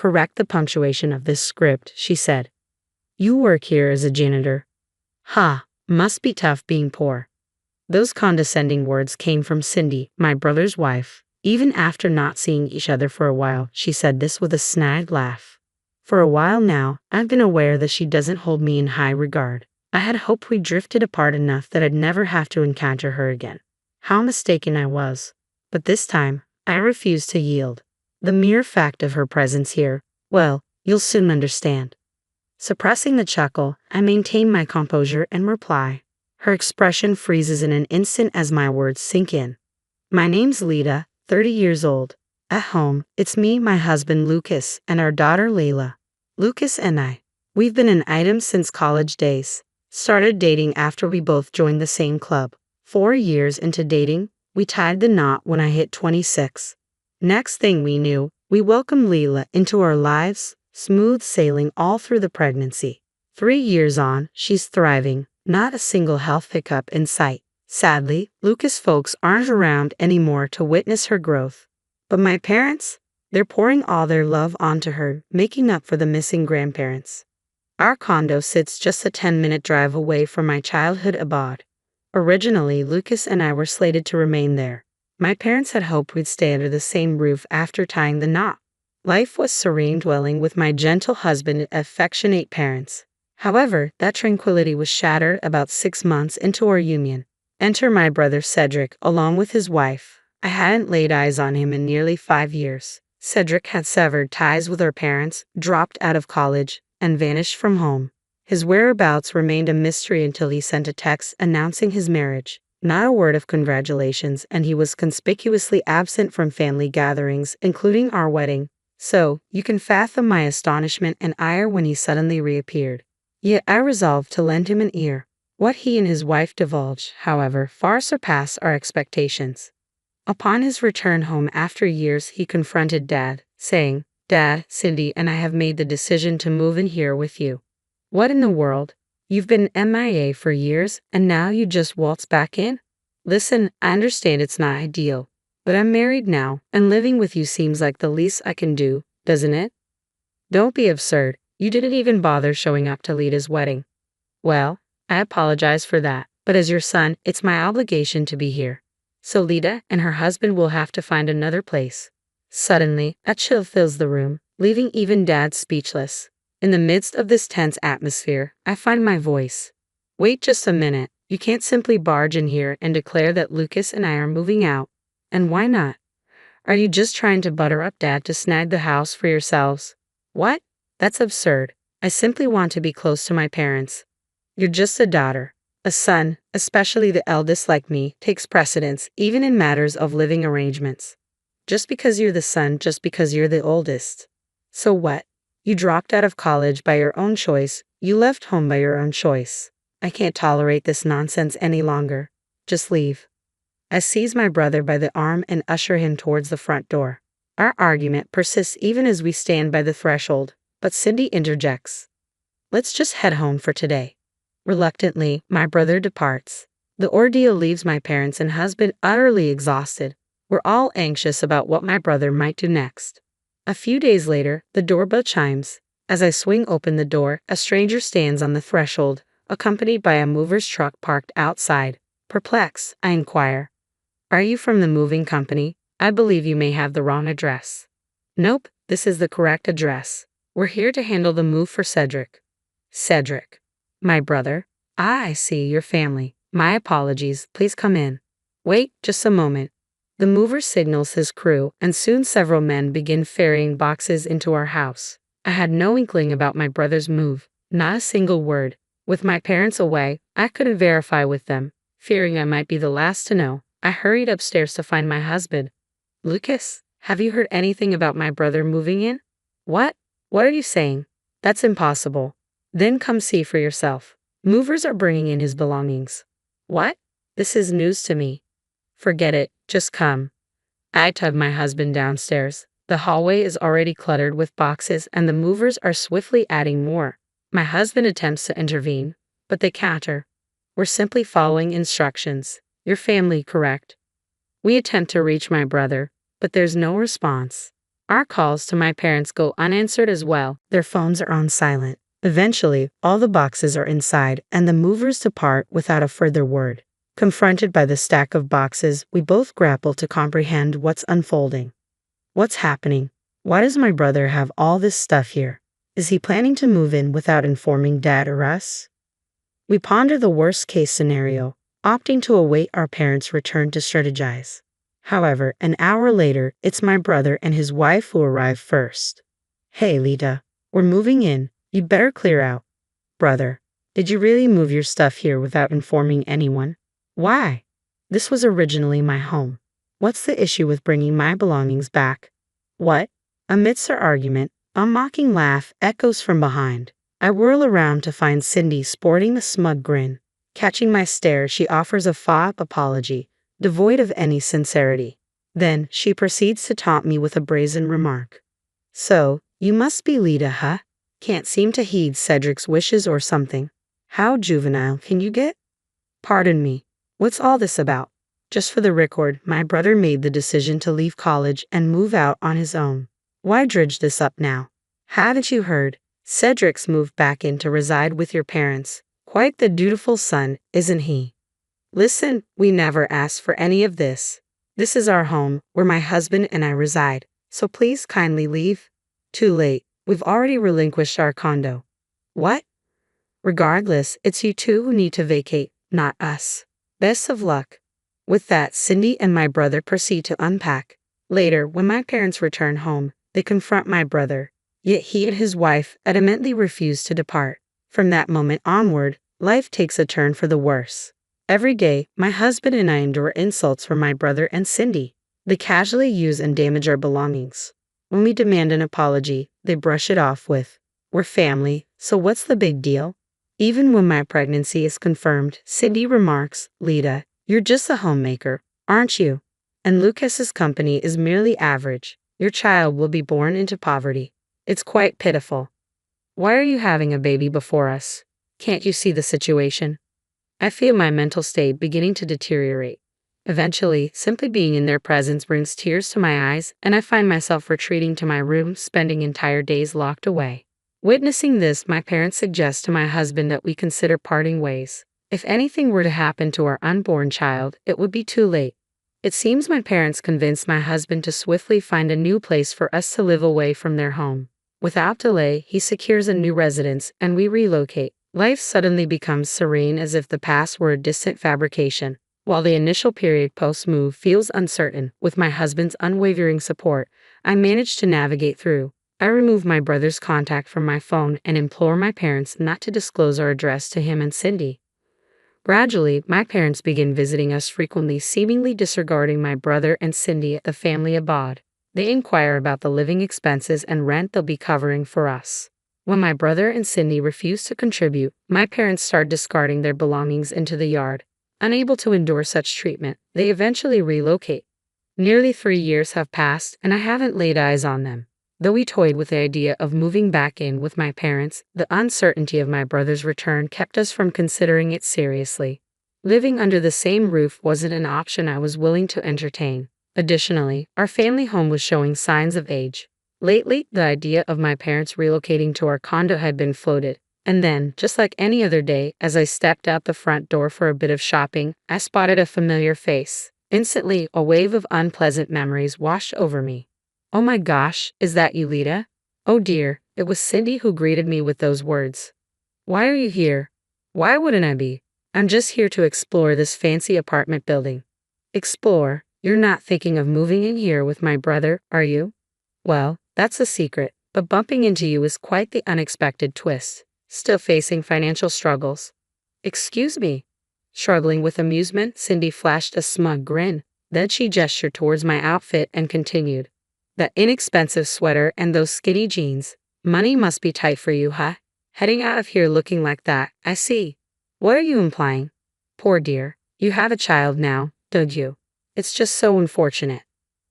correct the punctuation of this script, she said. You work here as a janitor. Ha, must be tough being poor. Those condescending words came from Cindy, my brother's wife. Even after not seeing each other for a while, she said this with a snide laugh. For a while now, I've been aware that she doesn't hold me in high regard. I had hoped we drifted apart enough that I'd never have to encounter her again. How mistaken I was. But this time, I refused to yield. The mere fact of her presence here, well, you'll soon understand. Suppressing the chuckle, I maintain my composure and reply. Her expression freezes in an instant as my words sink in. My name's Lita, 30 years old. At home, it's me, my husband Lucas, and our daughter Layla. Lucas and I, we've been an item since college days. Started dating after we both joined the same club. 4 years into dating, we tied the knot when I hit 26. Next thing we knew, we welcomed Layla into our lives, smooth sailing all through the pregnancy. 3 years on, she's thriving, not a single health hiccup in sight. Sadly, Lucas' folks aren't around anymore to witness her growth. But my parents? They're pouring all their love onto her, making up for the missing grandparents. Our condo sits just a 10-minute drive away from my childhood abode. Originally, Lucas and I were slated to remain there. My parents had hoped we'd stay under the same roof after tying the knot. Life was serene dwelling with my gentle husband and affectionate parents. However, that tranquility was shattered about 6 months into our union. Enter my brother Cedric, along with his wife. I hadn't laid eyes on him in nearly 5 years. Cedric had severed ties with our parents, dropped out of college, and vanished from home. His whereabouts remained a mystery until he sent a text announcing his marriage. Not a word of congratulations, and he was conspicuously absent from family gatherings, including our wedding. So, you can fathom my astonishment and ire when he suddenly reappeared. Yet I resolved to lend him an ear. What he and his wife divulged, however, far surpassed our expectations. Upon his return home after years, he confronted Dad, saying, "Dad, Cindy and I have made the decision to move in here with you." What in the world? You've been MIA for years, and now you just waltz back in? Listen, I understand it's not ideal, but I'm married now, and living with you seems like the least I can do, doesn't it? Don't be absurd. You didn't even bother showing up to Lita's wedding. Well, I apologize for that, but as your son, it's my obligation to be here. So Lita and her husband will have to find another place. Suddenly, a chill fills the room, leaving even Dad speechless. In the midst of this tense atmosphere, I find my voice. Wait just a minute. You can't simply barge in here and declare that Lucas and I are moving out. And why not? Are you just trying to butter up Dad to snag the house for yourselves? What? That's absurd. I simply want to be close to my parents. You're just a daughter. A son, especially the eldest like me, takes precedence even in matters of living arrangements. Just because you're the son, just because you're the oldest. So what? You dropped out of college by your own choice. You left home by your own choice. I can't tolerate this nonsense any longer. Just leave. I seize my brother by the arm and usher him towards the front door. Our argument persists even as we stand by the threshold, but Cindy interjects. Let's just head home for today. Reluctantly, my brother departs. The ordeal leaves my parents and husband utterly exhausted. We're all anxious about what my brother might do next. A few days later, the doorbell chimes. As I swing open the door, a stranger stands on the threshold, accompanied by a mover's truck parked outside. Perplexed, I inquire, "Are you from the moving company? I believe you may have the wrong address." "Nope, this is the correct address. We're here to handle the move for Cedric." "Cedric? My brother? Ah, I see, your family. My apologies, please come in." "Wait, just a moment." The mover signals his crew, and soon several men begin ferrying boxes into our house. I had no inkling about my brother's move, not a single word. With my parents away, I couldn't verify with them. Fearing I might be the last to know, I hurried upstairs to find my husband. "Lucas, have you heard anything about my brother moving in?" "What? What are you saying? That's impossible." "Then come see for yourself. Movers are bringing in his belongings." "What? This is news to me." "Forget it, just come." I tug my husband downstairs. The hallway is already cluttered with boxes and the movers are swiftly adding more. My husband attempts to intervene, but they counter. "We're simply following instructions. Your family, correct?" We attempt to reach my brother, but there's no response. Our calls to my parents go unanswered as well. Their phones are on silent. Eventually, all the boxes are inside, and the movers depart without a further word. Confronted by the stack of boxes, we both grapple to comprehend what's unfolding. What's happening? Why does my brother have all this stuff here? Is he planning to move in without informing Dad or us? We ponder the worst-case scenario, opting to await our parents' return to strategize. However, an hour later, it's my brother and his wife who arrive first. "Hey, Lita, we're moving in. You better clear out." "Brother, did you really move your stuff here without informing anyone?" "Why? This was originally my home. What's the issue with bringing my belongings back?" "What?" Amidst our argument, a mocking laugh echoes from behind. I whirl around to find Cindy sporting a smug grin. Catching my stare, she offers a faux apology, devoid of any sincerity. Then, she proceeds to taunt me with a brazen remark. "So, you must be Lita, huh? Can't seem to heed Cedric's wishes or something. How juvenile can you get?" "Pardon me, what's all this about?" Just for the record, my brother made the decision to leave college and move out on his own. Why dredge this up now? Haven't you heard? Cedric's moved back in to reside with your parents. Quite the dutiful son, isn't he? Listen, we never asked for any of this. This is our home, where my husband and I reside, so please kindly leave. Too late, we've already relinquished our condo. What? Regardless, it's you two who need to vacate, not us. Best of luck. With that, Cindy and my brother proceed to unpack. Later, when my parents return home, they confront my brother. Yet he and his wife adamantly refuse to depart. From that moment onward, life takes a turn for the worse. Every day, my husband and I endure insults from my brother and Cindy. They casually use and damage our belongings. When we demand an apology, they brush it off with, "We're family, so what's the big deal?" Even when my pregnancy is confirmed, Cindy remarks, "Lita, you're just a homemaker, aren't you? And Lucas's company is merely average. Your child will be born into poverty. It's quite pitiful. Why are you having a baby before us? Can't you see the situation?" I feel my mental state beginning to deteriorate. Eventually, simply being in their presence brings tears to my eyes, and I find myself retreating to my room, spending entire days locked away. Witnessing this, my parents suggest to my husband that we consider parting ways. If anything were to happen to our unborn child, it would be too late. It seems my parents convinced my husband to swiftly find a new place for us to live away from their home. Without delay, he secures a new residence, and we relocate. Life suddenly becomes serene as if the past were a distant fabrication. While the initial period post-move feels uncertain, with my husband's unwavering support, I manage to navigate through. I remove my brother's contact from my phone and implore my parents not to disclose our address to him and Cindy. Gradually, my parents begin visiting us frequently, seemingly disregarding my brother and Cindy at the family abode. They inquire about the living expenses and rent they'll be covering for us. When my brother and Cindy refuse to contribute, my parents start discarding their belongings into the yard. Unable to endure such treatment, they eventually relocate. Nearly 3 years have passed, and I haven't laid eyes on them. Though we toyed with the idea of moving back in with my parents, the uncertainty of my brother's return kept us from considering it seriously. Living under the same roof wasn't an option I was willing to entertain. Additionally, our family home was showing signs of age. Lately, the idea of my parents relocating to our condo had been floated. And then, just like any other day, as I stepped out the front door for a bit of shopping, I spotted a familiar face. Instantly, a wave of unpleasant memories washed over me. "Oh my gosh, is that you, Lita?" Oh dear, it was Cindy who greeted me with those words. "Why are you here?" "Why wouldn't I be? I'm just here to explore this fancy apartment building." "Explore? You're not thinking of moving in here with my brother, are you?" "Well, that's a secret, but bumping into you is quite the unexpected twist. Still facing financial struggles?" "Excuse me." Struggling with amusement, Cindy flashed a smug grin. Then she gestured towards my outfit and continued. "That inexpensive sweater and those skinny jeans. Money must be tight for you, huh? Heading out of here looking like that, I see. What are you implying?" "Poor dear, you have a child now, don't you? It's just so unfortunate."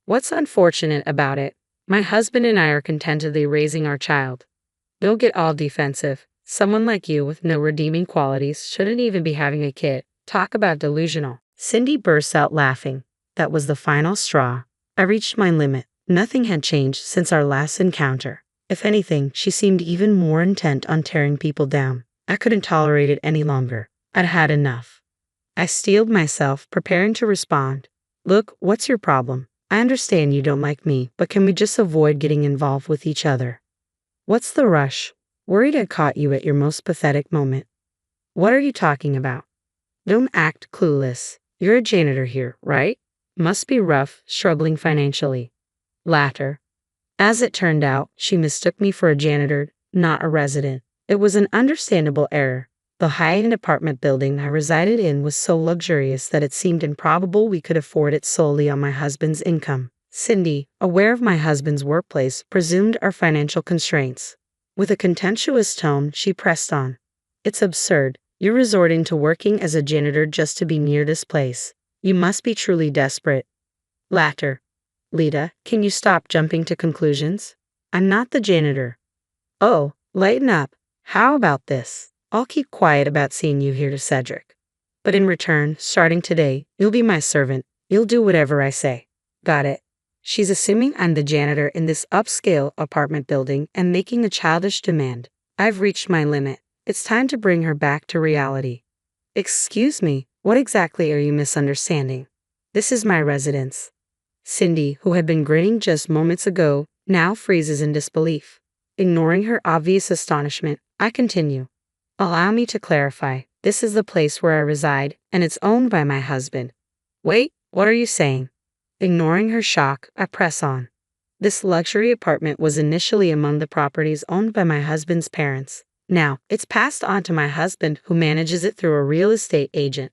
"What's unfortunate about it? My husband and I are contentedly raising our child." "Don't get all defensive. Someone like you with no redeeming qualities shouldn't even be having a kid. Talk about delusional." Cindy burst out laughing. That was the final straw. I reached my limit. Nothing had changed since our last encounter. If anything, she seemed even more intent on tearing people down. I couldn't tolerate it any longer. I'd had enough. I steeled myself, preparing to respond. Look, what's your problem? I understand you don't like me, but can we just avoid getting involved with each other? What's the rush? Worried I caught you at your most pathetic moment. What are you talking about? Don't act clueless. You're a janitor here, right? Must be rough, struggling financially. Laughter. As it turned out, she mistook me for a janitor, not a resident. It was an understandable error. The high-end apartment building I resided in was so luxurious that it seemed improbable we could afford it solely on my husband's income. Cindy, aware of my husband's workplace, presumed our financial constraints. With a contemptuous tone, she pressed on. It's absurd. You're resorting to working as a janitor just to be near this place. You must be truly desperate. Laughter. Lita, can you stop jumping to conclusions? I'm not the janitor. Oh, lighten up. How about this? I'll keep quiet about seeing you here to Cedric. But in return, starting today, you'll be my servant. You'll do whatever I say. Got it. She's assuming I'm the janitor in this upscale apartment building and making a childish demand. I've reached my limit. It's time to bring her back to reality. Excuse me, what exactly are you misunderstanding? This is my residence. Cindy, who had been grinning just moments ago, now freezes in disbelief. Ignoring her obvious astonishment, I continue. Allow me to clarify. This is the place where I reside, and it's owned by my husband. Wait, what are you saying? Ignoring her shock, I press on. This luxury apartment was initially among the properties owned by my husband's parents. Now, it's passed on to my husband, who manages it through a real estate agent.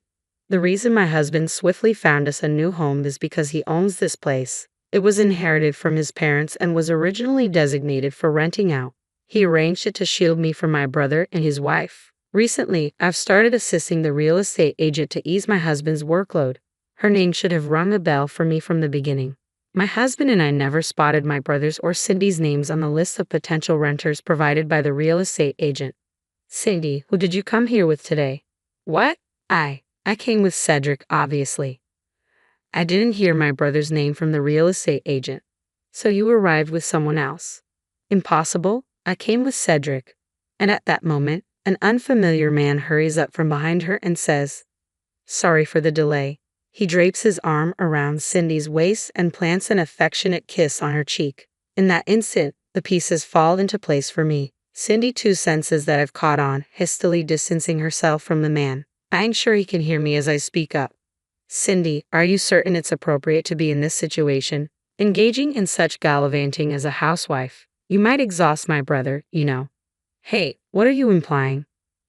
The reason my husband swiftly found us a new home is because he owns this place. It was inherited from his parents and was originally designated for renting out. He arranged it to shield me from my brother and his wife. Recently, I've started assisting the real estate agent to ease my husband's workload. Her name should have rung a bell for me from the beginning. My husband and I never spotted my brother's or Cindy's names on the list of potential renters provided by the real estate agent. Cindy, who did you come here with today? What? I came with Cedric, obviously. I didn't hear my brother's name from the real estate agent. So you arrived with someone else. Impossible. I came with Cedric. And at that moment, an unfamiliar man hurries up from behind her and says, Sorry for the delay. He drapes his arm around Cindy's waist and plants an affectionate kiss on her cheek. In that instant, the pieces fall into place for me. Cindy too senses that I've caught on, hastily distancing herself from the man. I ain't sure he can hear me as I speak up. Cindy, are you certain it's appropriate to be in this situation? Engaging in such gallivanting as a housewife. You might exhaust my brother, you know. Hey, what are you implying?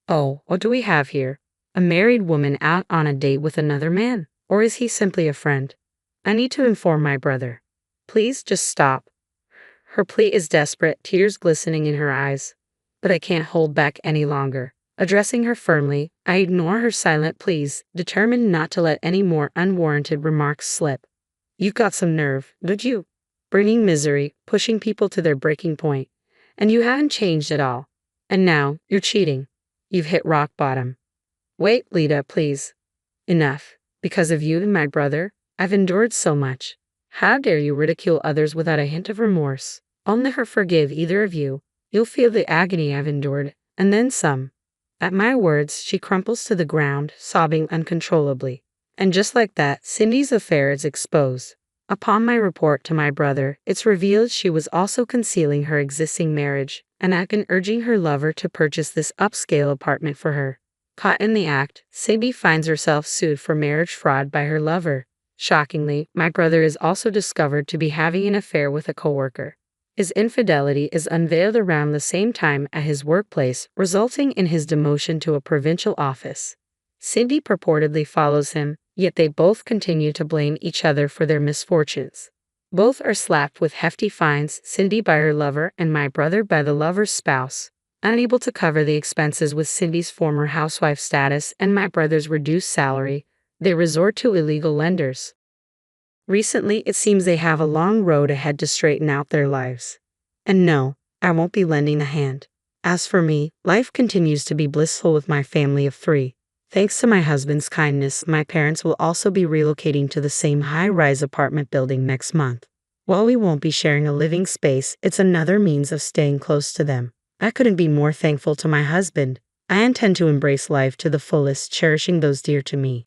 Oh, what do we have here? A married woman out on a date with another man? Or is he simply a friend? I need to inform my brother. Please just stop. Her plea is desperate, tears glistening in her eyes. But I can't hold back any longer. Addressing her firmly, I ignore her silent pleas, determined not to let any more unwarranted remarks slip. You've got some nerve, don't you? Bringing misery, pushing people to their breaking point. And you haven't changed at all. And now, you're cheating. You've hit rock bottom. Wait, Lita, please. Enough. Because of you and my brother, I've endured so much. How dare you ridicule others without a hint of remorse? I'll never forgive either of you. You'll feel the agony I've endured, and then some. At my words, she crumples to the ground, sobbing uncontrollably. And just like that, Cindy's affair is exposed. Upon my report to my brother, it's revealed she was also concealing her existing marriage, and had been urging her lover to purchase this upscale apartment for her. Caught in the act, Cindy finds herself sued for marriage fraud by her lover. Shockingly, my brother is also discovered to be having an affair with a coworker. His infidelity is unveiled around the same time at his workplace, resulting in his demotion to a provincial office. Cindy purportedly follows him, yet they both continue to blame each other for their misfortunes. Both are slapped with hefty fines, Cindy by her lover and my brother by the lover's spouse. Unable to cover the expenses with Cindy's former housewife status and my brother's reduced salary, they resort to illegal lenders. Recently, it seems they have a long road ahead to straighten out their lives. And no, I won't be lending a hand. As for me, life continues to be blissful with my family of 3. Thanks to my husband's kindness, my parents will also be relocating to the same high-rise apartment building next month. While we won't be sharing a living space, it's another means of staying close to them. I couldn't be more thankful to my husband. I intend to embrace life to the fullest, cherishing those dear to me.